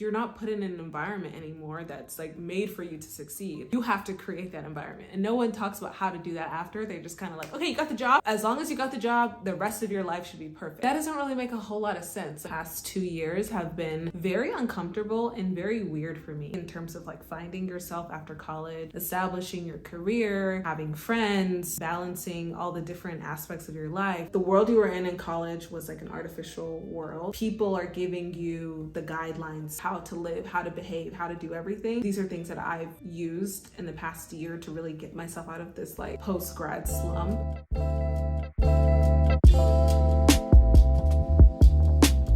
you're not put in an environment anymore that's like made for you to succeed. You have to create that environment. And no one talks about how to do that after. They're just kind of like, okay, you got the job. As long as you got the job, the rest of your life should be perfect. That doesn't really make a whole lot of sense. The past 2 years have been very uncomfortable and very weird for me in terms of like finding yourself after college, establishing your career, having friends, balancing all the different aspects of your life. The world you were in college was like an artificial world. People are giving you the guidelines, how to live, how to behave, how to do everything. These are things that I've used in the past year to really get myself out of this like post-grad slump.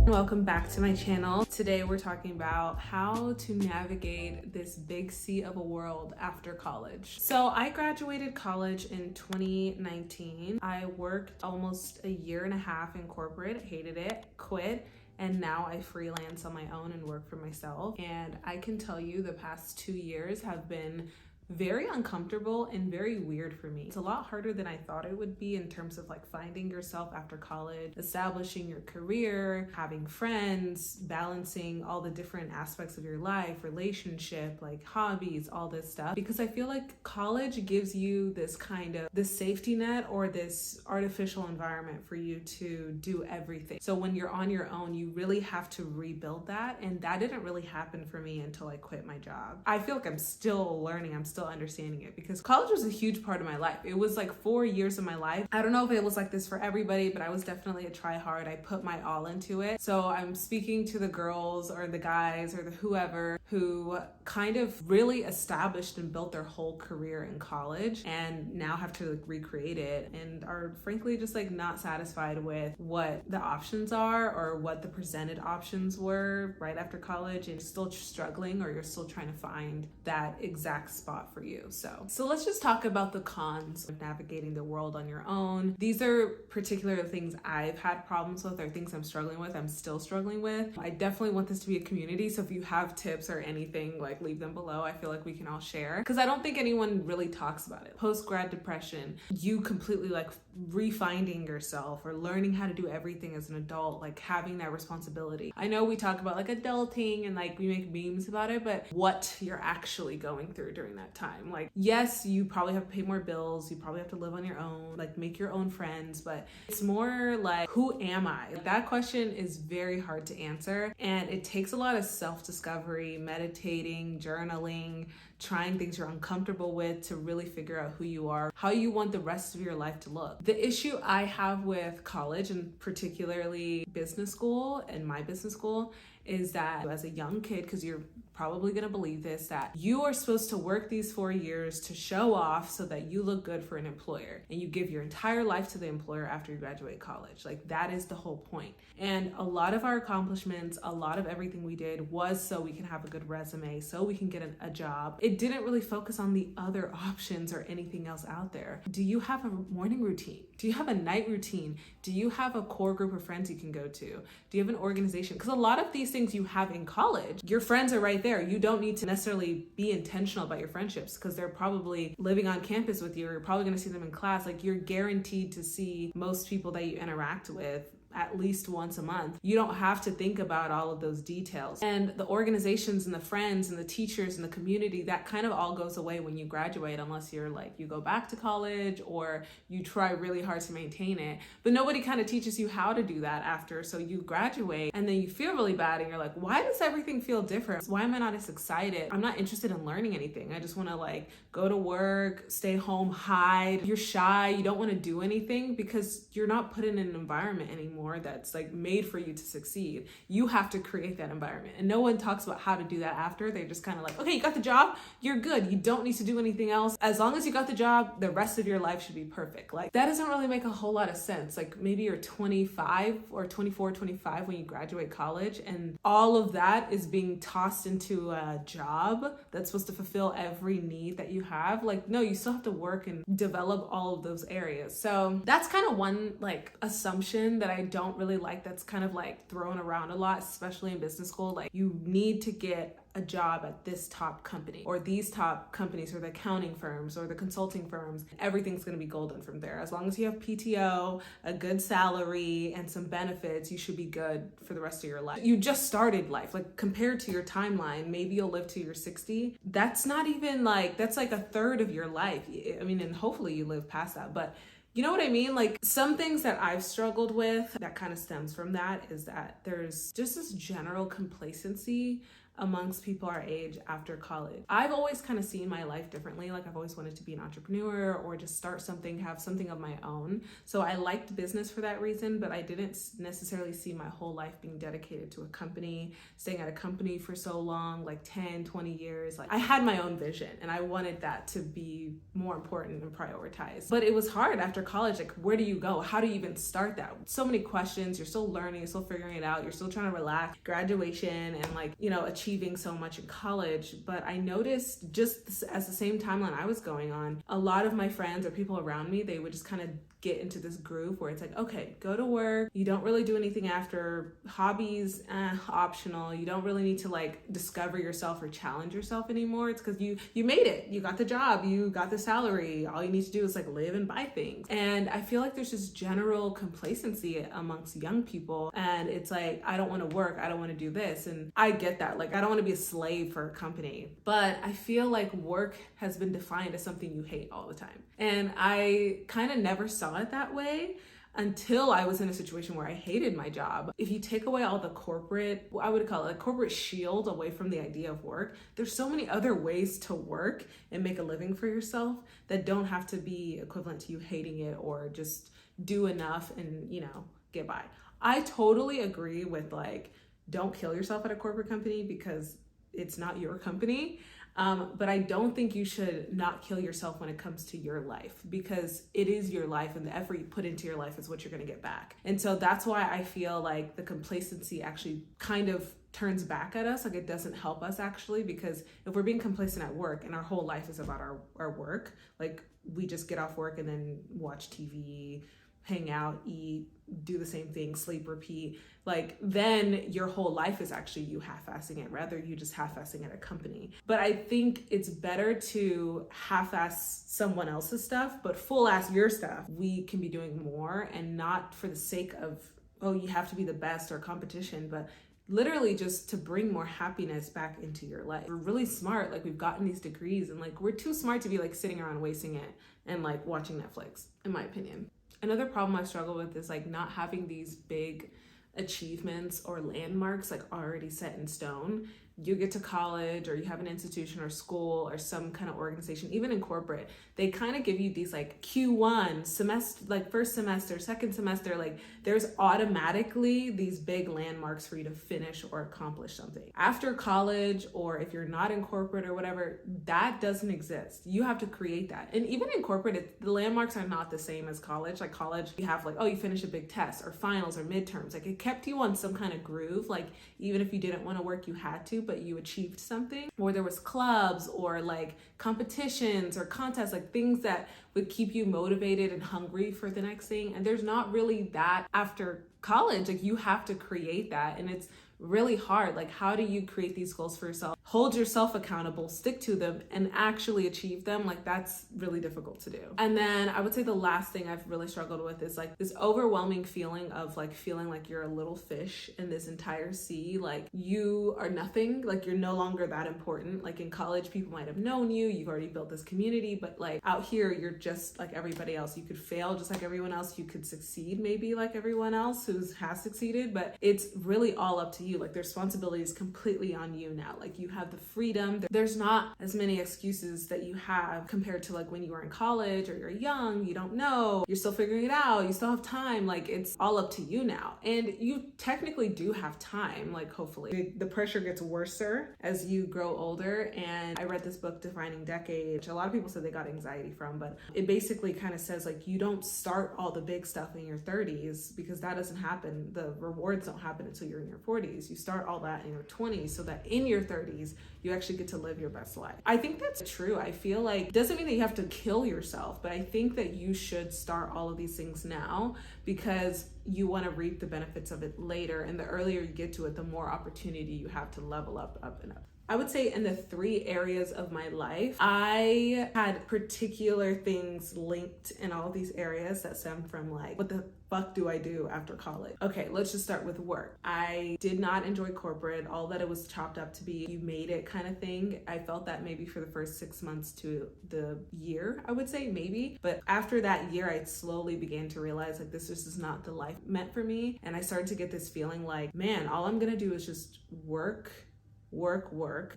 Welcome back to my channel. Today we're talking about how to navigate this big sea of a world after college. So I graduated college in 2019. I worked almost a year and a half in corporate, hated it, quit. And now I freelance on my own and work for myself. And I can tell you the past 2 years have been very uncomfortable and very weird for me. It's a lot harder than I thought it would be in terms of like finding yourself after college, establishing your career, having friends, balancing all the different aspects of your life, relationship, like hobbies, all this stuff. Because I feel like college gives you this kind of this safety net or this artificial environment for you to do everything. So when you're on your own, you really have to rebuild that. And that didn't really happen for me until I quit my job. I feel like I'm still learning. I'm still understanding it because college was a huge part of my life. It was like 4 years of my life. I don't know if it was like this for everybody, but I was definitely a try hard. I put my all into it. So I'm speaking to the girls or the guys or the whoever who kind of really established and built their whole career in college and now have to like recreate it and are frankly just like not satisfied with what the options are or what the presented options were right after college and still struggling or you're still trying to find that exact spot for you. So let's just talk about the cons of navigating the world on your own. These are particular things I've had problems with or things I'm struggling with, I'm still struggling with. I definitely want this to be a community. So if you have tips or anything, like leave them below. I feel like we can all share because I don't think anyone really talks about it. Post-grad depression, you completely like refinding yourself or learning how to do everything as an adult, like having that responsibility. I know we talk about like adulting and like we make memes about it, but what you're actually going through during that time. Like, yes, you probably have to pay more bills. You probably have to live on your own, like make your own friends, but it's more like, who am I? That question is very hard to answer. And it takes a lot of self-discovery, meditating, journaling, trying things you're uncomfortable with to really figure out who you are, how you want the rest of your life to look. The issue I have with college and particularly business school and my business school is that as a young kid, because you're probably going to believe this, that you are supposed to work these 4 years to show off so that you look good for an employer and you give your entire life to the employer after you graduate college. Like that is the whole point. And a lot of our accomplishments, a lot of everything we did was so we can have a good resume, so we can get a job. It didn't really focus on the other options or anything else out there. Do you have a morning routine? Do you have a night routine? Do you have a core group of friends you can go to? Do you have an organization? Because a lot of these things you have in college, your friends are right there. You don't need to necessarily be intentional about your friendships because they're probably living on campus with you or you're probably going to see them in class. Like you're guaranteed to see most people that you interact with at least once a month. You don't have to think about all of those details. And the organizations and the friends and the teachers and the community, that kind of all goes away when you graduate, unless you're like, you go back to college or you try really hard to maintain it. But nobody kind of teaches you how to do that after. So you graduate and then you feel really bad and you're like, why does everything feel different? Why am I not as excited? I'm not interested in learning anything. I just want to like go to work, stay home, hide. You're shy. You don't want to do anything because you're not put in an environment anymore that's like made for you to succeed. You have to create that environment. And no one talks about how to do that after. They're just kind of like, okay, you got the job, you're good. You don't need to do anything else. As long as you got the job, the rest of your life should be perfect. Like that doesn't really make a whole lot of sense. Like maybe you're 25 or 24, 25 when you graduate college and all of that is being tossed into a job that's supposed to fulfill every need that you have. Like, no, you still have to work and develop all of those areas. So that's kind of one like assumption that I don't really like that's kind of like thrown around a lot, especially in business school. Like, you need to get a job at this top company or these top companies, or the accounting firms or the consulting firms. Everything's going to be golden from there. As long as you have PTO, a good salary, and some benefits, you should be good for the rest of your life. You just started life. Like, compared to your timeline, maybe you'll live to your 60. That's not even like, that's like a third of your life. I mean, and hopefully you live past that, but you know what I mean? Like, some things that I've struggled with that kind of stems from that is that there's just this general complacency amongst people our age after college. I've always kind of seen my life differently. Like, I've always wanted to be an entrepreneur or just start something, have something of my own. So I liked business for that reason, but I didn't necessarily see my whole life being dedicated to a company, staying at a company for so long, like 10, 20 years. Like, I had my own vision and I wanted that to be more important and prioritized. But it was hard after college. Like, where do you go? How do you even start that? So many questions. You're still learning, you're still figuring it out. You're still trying to relax, graduation, and like, you know, achieving so much in college. But I noticed just as the same timeline I was going on, a lot of my friends or people around me, they would just kind of get into this groove where it's like, okay, go to work. You don't really do anything after. Hobbies, optional. You don't really need to like discover yourself or challenge yourself anymore. It's because you made it. You got the job. You got the salary. All you need to do is like live and buy things. And I feel like there's this general complacency amongst young people. And it's like, I don't want to work. I don't want to do this. And I get that. Like, I don't want to be a slave for a company. But I feel like work has been defined as something you hate all the time. And I kind of never saw it that way until I was in a situation where I hated my job. If you take away all the corporate, I would call it a corporate shield away from the idea of work, there's so many other ways to work and make a living for yourself that don't have to be equivalent to you hating it or just do enough and, you know, get by. I totally agree with like, don't kill yourself at a corporate company because it's not your company. But I don't think you should not kill yourself when it comes to your life, because it is your life and the effort you put into your life is what you're going to get back. And so that's why I feel like the complacency actually kind of turns back at us. Like, it doesn't help us actually, because if we're being complacent at work and our whole life is about our work, like we just get off work and then watch TV, hang out, eat, do the same thing, sleep, repeat, like then your whole life is actually you half-assing it, rather you just half-assing at a company. But I think it's better to half-ass someone else's stuff, but full-ass your stuff. We can be doing more, and not for the sake of, oh, you have to be the best or competition, but literally just to bring more happiness back into your life. We're really smart, like we've gotten these degrees, and like we're too smart to be like sitting around wasting it and like watching Netflix, in my opinion. Another problem I struggle with is like not having these big achievements or landmarks like already set in stone. You get to college or you have an institution or school or some kind of organization, even in corporate, they kind of give you these like Q1 semester, like first semester, second semester, like there's automatically these big landmarks for you to finish or accomplish something. After college, or if you're not in corporate or whatever, that doesn't exist. You have to create that. And even in corporate, the landmarks are not the same as college. Like college, you have like, oh, you finish a big test or finals or midterms. Like it kept you on some kind of groove. Like even if you didn't want to work, you had to, but you achieved something. Or there was clubs or like competitions or contests, like things that would keep you motivated and hungry for the next thing. And there's not really that after college. Like you have to create that, and it's really hard. Like, how do you create these goals for yourself, hold yourself accountable, stick to them, and actually achieve them? Like, that's really difficult to do. And then I would say the last thing I've really struggled with is like this overwhelming feeling of like feeling like you're a little fish in this entire sea. Like you are nothing, like you're no longer that important. Like in college, people might have known you, you've already built this community, but like out here, you're just like everybody else. You could fail just like everyone else. You could succeed maybe like everyone else who has succeeded, but it's really all up to you. Like the responsibility is completely on you now. Like you have the freedom. There's not as many excuses that you have compared to like when you were in college or you're young, you don't know, you're still figuring it out, you still have time. Like it's all up to you now. And you technically do have time, like hopefully. The pressure gets worser as you grow older. And I read this book, Defining Decade, which a lot of people said they got anxiety from, but it basically kind of says like you don't start all the big stuff in your 30s because that doesn't happen. The rewards don't happen until you're in your 40s. 30s. You start all that in your 20s so that in your 30s, you actually get to live your best life. I think that's true. I feel like it doesn't mean that you have to kill yourself, but I think that you should start all of these things now because you want to reap the benefits of it later. And the earlier you get to it, the more opportunity you have to level up, and up. I would say in the 3 areas of my life, I had particular things linked in all these areas that stem from like, what the fuck do I do after college? Okay, let's just start with work. I did not enjoy corporate, all that it was chopped up to be, you made it kind of thing. I felt that maybe for the first 6 months to the year, I would say maybe. But after that year, I slowly began to realize like this just is not the life meant for me. And I started to get this feeling like, man, all I'm gonna do is just work,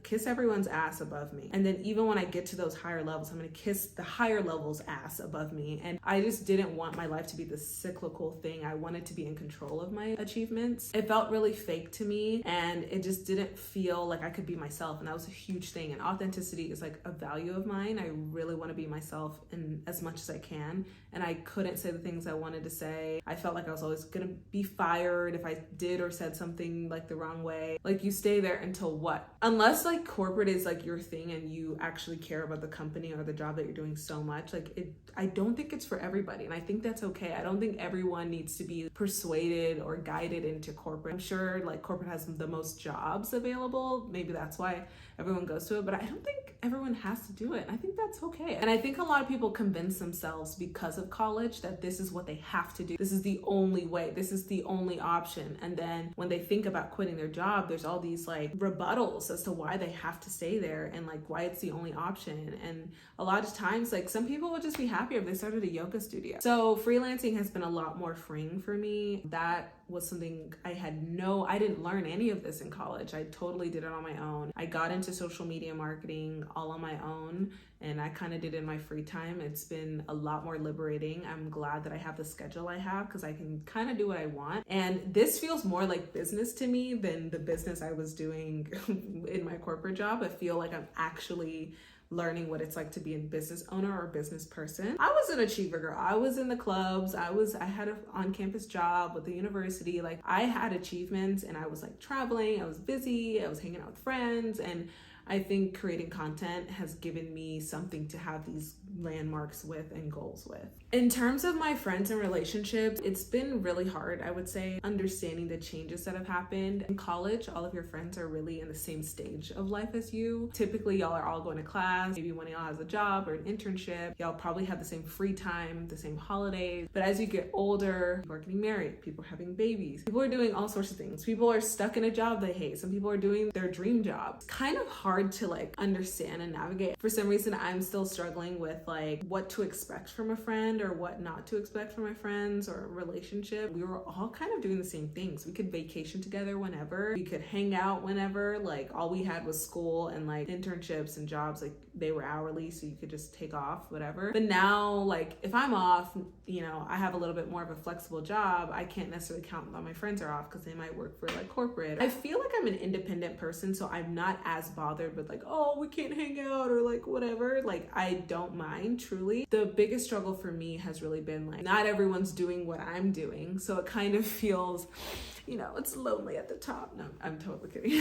kiss everyone's ass above me. And then even when I get to those higher levels, I'm gonna kiss the higher levels ass above me. And I just didn't want my life to be this cyclical thing. I wanted to be in control of my achievements. It felt really fake to me and it just didn't feel like I could be myself. And that was a huge thing. And authenticity is like a value of mine. I really wanna be myself in as much as I can. And I couldn't say the things I wanted to say. I felt like I was always gonna be fired if I did or said something like the wrong way. Like you stay there until what? Unless like corporate is like your thing and you actually care about the company or the job that you're doing so much, like I don't think it's for everybody. And I think that's okay. I don't think everyone needs to be persuaded or guided into corporate. I'm sure like corporate has the most jobs available. Maybe that's why everyone goes to it, but I don't think everyone has to do it. I think that's okay. And I think a lot of people convince themselves because of college that this is what they have to do. This is the only way. This is the only option. And then when they think about quitting their job, there's all these like rebuttals as to why they have to stay there and like why it's the only option. And a lot of times, like some people would just be happier if they started a yoga studio. So freelancing has been a lot more freeing for me. That was something I didn't learn any of this in college. I totally did it on my own. I got into social media marketing all on my own and I kind of did it in my free time. It's been a lot more liberating. I'm glad that I have the schedule I have because I can kind of do what I want. And this feels more like business to me than the business I was doing in my corporate job. I feel like I'm actually learning what it's like to be a business owner or business person. I was an achiever girl. I was in the clubs. I had an on-campus job with the university. Like I had achievements and I was like traveling. I was busy. I was hanging out with friends. And I think creating content has given me something to have these landmarks with and goals with. In terms of my friends and relationships, it's been really hard, I would say, understanding the changes that have happened. In college, all of your friends are really in the same stage of life as you. Typically, y'all are all going to class. Maybe one of y'all has a job or an internship. Y'all probably have the same free time, the same holidays. But as you get older, people are getting married, people are having babies, people are doing all sorts of things. People are stuck in a job they hate. Some people are doing their dream job. It's kind of hard to like understand and navigate. For some reason, I'm still struggling with like what to expect from a friend or what not to expect from my friends or a relationship. We were all kind of doing the same things. We could vacation together whenever, we could hang out whenever. Like all we had was school and like internships and jobs. Like they were hourly, so you could just take off whatever. But now, like if I'm off, you know, I have a little bit more of a flexible job. I can't necessarily count on my friends are off because they might work for like corporate. I feel like I'm an independent person, so I'm not as bothered with like, oh, we can't hang out or like whatever. Like I don't mind, truly. The biggest struggle for me has really been like, not everyone's doing what I'm doing. So it kind of feels, you know, it's lonely at the top. No, I'm totally kidding.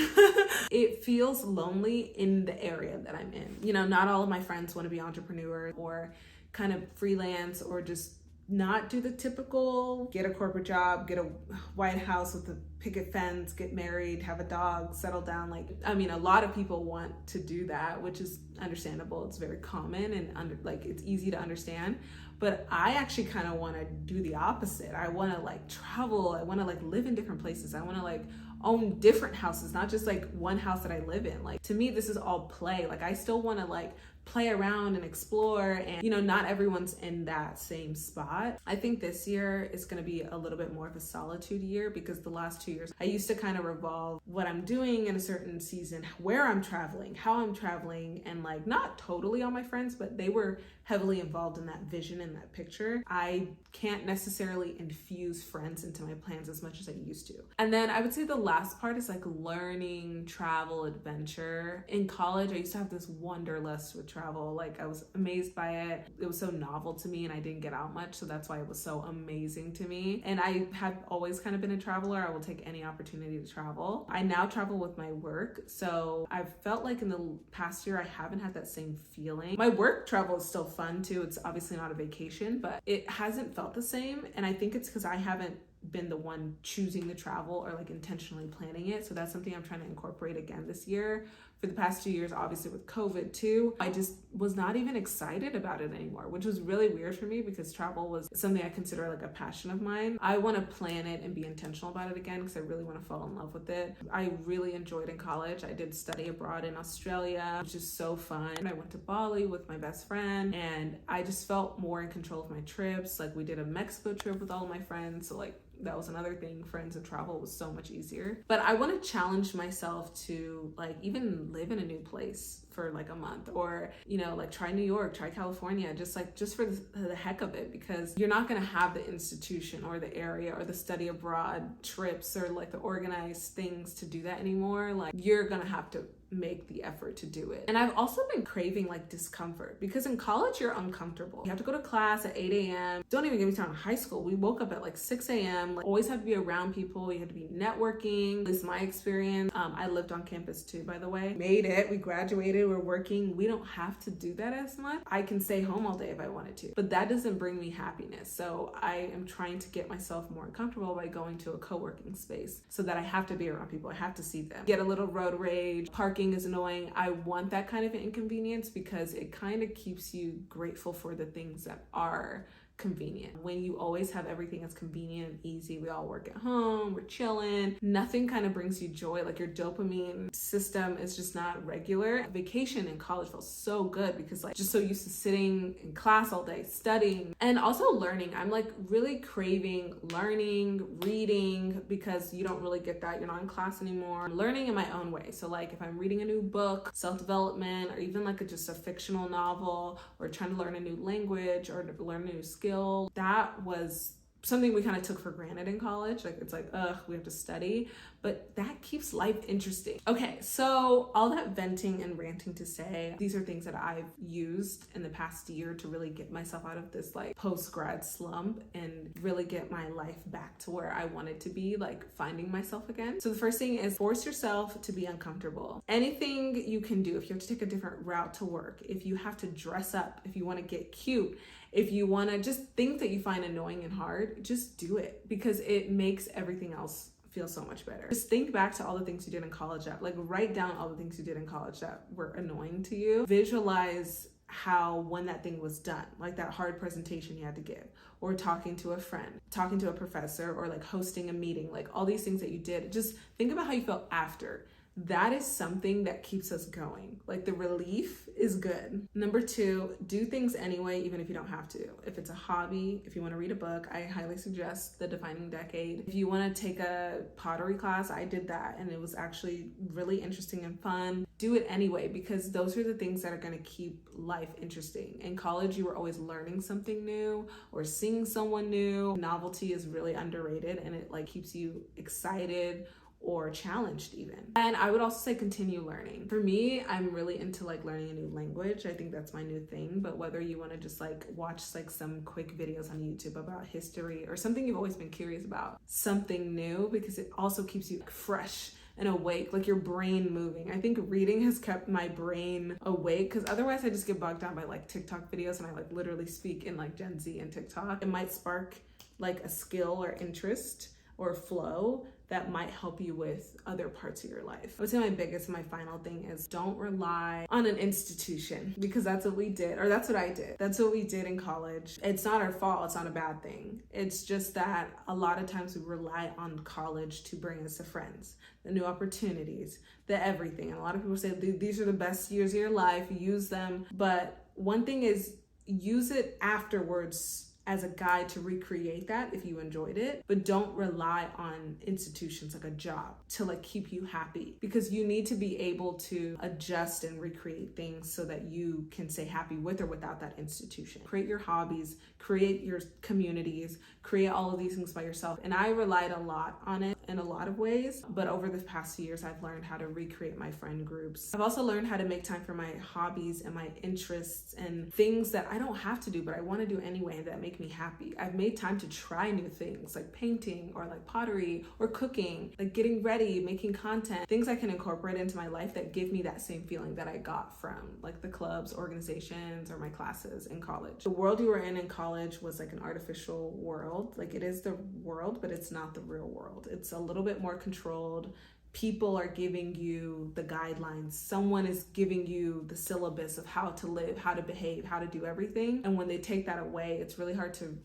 It feels lonely in the area that I'm in. You know, not all of my friends want to be entrepreneurs or kind of freelance or just not do the typical get a corporate job, get a White House with a picket fence, get married, have a dog, settle down. Like, I mean, a lot of people want to do that, which is understandable. It's very common and it's easy to understand. But I actually kind of want to do the opposite. I want to like travel. I want to like live in different places. I want to like own different houses, not just like one house that I live in. Like to me, this is all play. Like I still want to like play around and explore, and you know, not everyone's in that same spot. I think this year is going to be a little bit more of a solitude year because the last 2 years I used to kind of revolve what I'm doing in a certain season, where I'm traveling, how I'm traveling, and like not totally on my friends, but they were heavily involved in that vision and that picture. I can't necessarily infuse friends into my plans as much as I used to. And then I would say the last part is like learning, travel, adventure. In college, I used to have this wanderlust with travel. Like, I was amazed by it. It was so novel to me and I didn't get out much, so that's why it was so amazing to me. And I have always kind of been a traveler. I will take any opportunity to travel. I now travel with my work, so I've felt like in the past year I haven't had that same feeling. My work travel is still fun too. It's obviously not a vacation, but it hasn't felt the same, and I think it's because I haven't been the one choosing the travel or like intentionally planning it. So that's something I'm trying to incorporate again this year. For the past 2 years, obviously with COVID too, I just was not even excited about it anymore, which was really weird for me because travel was something I consider like a passion of mine. I want to plan it and be intentional about it again because I really want to fall in love with it. I really enjoyed in college. I did study abroad in Australia, which is so fun. I went to Bali with my best friend and I just felt more in control of my trips. Like, we did a Mexico trip with all of my friends, so like that was another thing. Friends and travel was so much easier. But I want to challenge myself to like even live in a new place for like a month, or like try New York, try California, just for the heck of it, because you're not going to have the institution or the area or the study abroad trips or like the organized things to do that anymore. Like, you're going to have to make the effort to do it. And I've also been craving like discomfort, because in college you're uncomfortable. You have to go to class at 8 a.m. Don't even get me started on high school. We woke up at like 6 a.m. Like, always had to be around people. You had to be networking. At least my experience. I lived on campus too, by the way. Made it. We graduated. We're working. We don't have to do that as much. I can stay home all day if I wanted to, but that doesn't bring me happiness. So I am trying to get myself more comfortable by going to a co-working space so that I have to be around people. I have to see them. Get a little road rage. Parking is annoying. I want that kind of inconvenience because it kind of keeps you grateful for the things that are convenient. When you always have everything that's convenient and easy, we all work at home, we're chilling, nothing kind of brings you joy. Like, your dopamine system is just not regular. Vacation in college felt so good because like just so used to sitting in class all day studying and also learning. I'm like really craving learning, reading, because you don't really get that. You're not in class anymore. I'm learning in my own way. So like if I'm reading a new book, self-development, or even like just a fictional novel, or trying to learn a new language or learn a new skill, that was something we kind of took for granted in college. Like, it's like, we have to study, but that keeps life interesting. Okay, so all that venting and ranting to say, these are things that I've used in the past year to really get myself out of this like post-grad slump and really get my life back to where I want it to be, like finding myself again. So the first thing is force yourself to be uncomfortable. Anything you can do, if you have to take a different route to work, if you have to dress up, if you want to get cute, if you want to just things that you find annoying and hard, just do it, because it makes everything else feel so much better. Just think back to all the things you did in college that, like, write down all the things you did in college that were annoying to you. Visualize how when that thing was done, like that hard presentation you had to give, or talking to a friend, talking to a professor, or like hosting a meeting, like all these things that you did. Just think about how you felt after. That is something that keeps us going. Like, the relief is good. Number 2, do things anyway, even if you don't have to. If it's a hobby, if you want to read a book, I highly suggest The Defining Decade. If you want to take a pottery class, I did that and it was actually really interesting and fun. Do it anyway, because those are the things that are going to keep life interesting. In college, you were always learning something new or seeing someone new. Novelty is really underrated and it like keeps you excited or challenged even. And I would also say continue learning. For me, I'm really into like learning a new language. I think that's my new thing. But whether you want to just like watch like some quick videos on YouTube about history or something you've always been curious about, something new, because it also keeps you fresh and awake, like your brain moving. I think reading has kept my brain awake, because otherwise I just get bogged down by like TikTok videos and I like literally speak in like Gen Z and TikTok. It might spark like a skill or interest or flow that might help you with other parts of your life. I would say my biggest and my final thing is don't rely on an institution, because that's what we did, or that's what I did. That's what we did in college. It's not our fault. It's not a bad thing. It's just that a lot of times we rely on college to bring us to friends, the new opportunities, the everything. And a lot of people say these are the best years of your life, use them. But one thing is, use it afterwards as a guide to recreate that if you enjoyed it, but don't rely on institutions like a job to like keep you happy, because you need to be able to adjust and recreate things so that you can stay happy with or without that institution. Create your hobbies, create your communities, create all of these things by yourself. And I relied a lot on it in a lot of ways, but over the past years, I've learned how to recreate my friend groups. I've also learned how to make time for my hobbies and my interests and things that I don't have to do, but I want to do anyway that make me happy. I've made time to try new things like painting or like pottery or cooking, like getting ready, making content, things I can incorporate into my life that give me that same feeling that I got from like the clubs, organizations, or my classes in college. The world you were in college was like an artificial world. Like it is the world, but it's not the real world. It's a little bit more controlled. People are giving you the guidelines. Someone is giving you the syllabus of how to live, how to behave, how to do everything. And when they take that away, it's really hard to,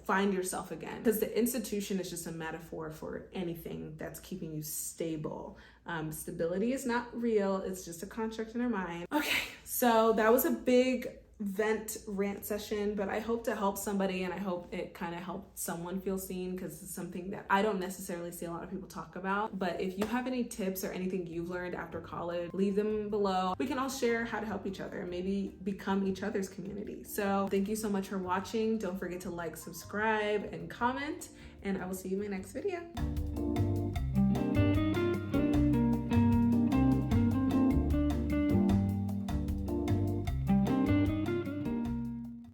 find yourself again. Because the institution is just a metaphor for anything that's keeping you stable. Stability is not real. It's just a construct in our mind. Okay, so that was a big rant session, but I hope to help somebody, and I hope it kind of helped someone feel seen, because it's something that I don't necessarily see a lot of people talk about. But if you have any tips or anything you've learned after college, leave them below. We can all share how to help each other and maybe become each other's community. So thank you so much for watching. Don't forget to like, subscribe, and comment, and I will see you in my next video.